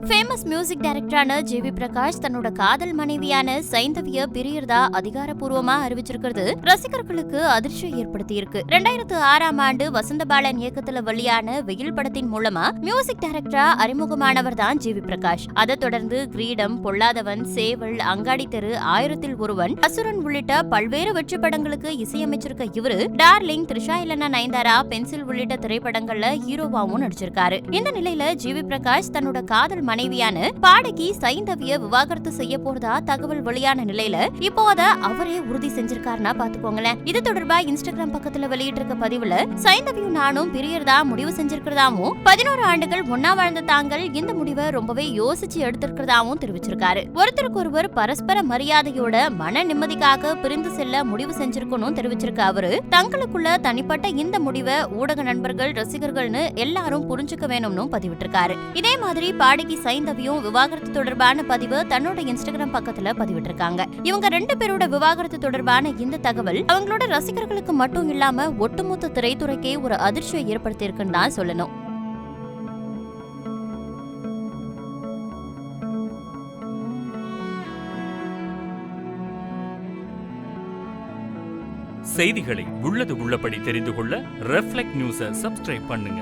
Famous music டைரக்டரான GV Prakash தன்னோட காதல் மனைவியான சைந்தவிய பிரியறதா அதிகாரப்பூர்வமா அறிவிச்சிருக்கிறது ரசிகர்களுக்கு அதிர்ச்சியை ஏற்படுத்தி இருக்கு. 2006ஆம் ஆண்டு வசந்தபாலன் இயக்கத்துல வெளியான வெயில் படத்தின் மூலமா மியூசிக் டைரக்டரா அறிமுகமானவர் தான் ஜிவி பிரகாஷ். அதை தொடர்ந்து கிரீடம், பொல்லாதவன், சேவல், அங்காடி தெரு, ஆயிரத்தில் ஒருவன், அசுரன் உள்ளிட்ட பல்வேறு வெற்றி படங்களுக்கு இசையமைச்சிருக்க இவரு டார்லிங், த்ரிஷா இல்லனா நயன்தாரா, பென்சில் உள்ளிட்ட திரைப்படங்கள்ல ஹீரோவாவும் நடிச்சிருக்காரு. இந்த நிலையில ஜிவி பிரகாஷ் தன்னோட காதல் மனைவியான பாடகி சைந்தவிய விவாகரத்து செய்ய போறதா தகவல் வெளியான நிலையில இப்போ அத அவரே உறுதி செஞ்சிருக்காருன்னா பாத்துக்கோங்களேன். இது தொடர்பா இன்ஸ்டாகிராம் பக்கத்துல வெளியிட்டிருக்க பதிவுல சைந்தவியும் நானும் பிரியறதா முடிவு செஞ்சிருக்கிறதாவும் 11 ஆண்டுகள் ஒன்னா வாழ்ந்த தாங்கள் இந்த முடிவை ரொம்பவே யோசிச்சு எடுத்திருக்கிறதாவும் தெரிவிச்சிருக்காரு. ஒருத்தருக்கு ஒருவர் பரஸ்பர மரியாதையோட மன நிம்மதிக்காக பிரிந்து செல்ல முடிவு செஞ்சிருக்கணும் தெரிவிச்சிருக்க அவரு தங்களுக்குள்ள தனிப்பட்ட இந்த முடிவை ஊடக நண்பர்கள், ரசிகர்கள்னு எல்லாரும் புரிஞ்சுக்க வேணும்னு பதிவிட்டிருக்காரு. இதே மாதிரி பாடகி சைந்தவியும் விவாகரத்து தொடர்பான பதிவு தன்னோட இன்ஸ்டாகிராம் பக்கத்துல பதிவிட்டிருக்காங்க. இவங்க 2 பேரோட விவாகரத்து தொடர்பான இந்த தகவல் அவங்களோட ரசிகர்களுக்கு மட்டும் இல்லாம ஒட்டுமொத்த திரைத்துறைக்கே ஒரு அதிர்ச்சியை ஏற்படுத்தி இருக்குன்னு தான் சொல்லணும். செய்திகளை உள்ளது உள்ளபடி தெரிந்து கொள்ள ரெஃப்ளெக்ட் நியூஸை சப்ஸ்கிரைப் பண்ணுங்க.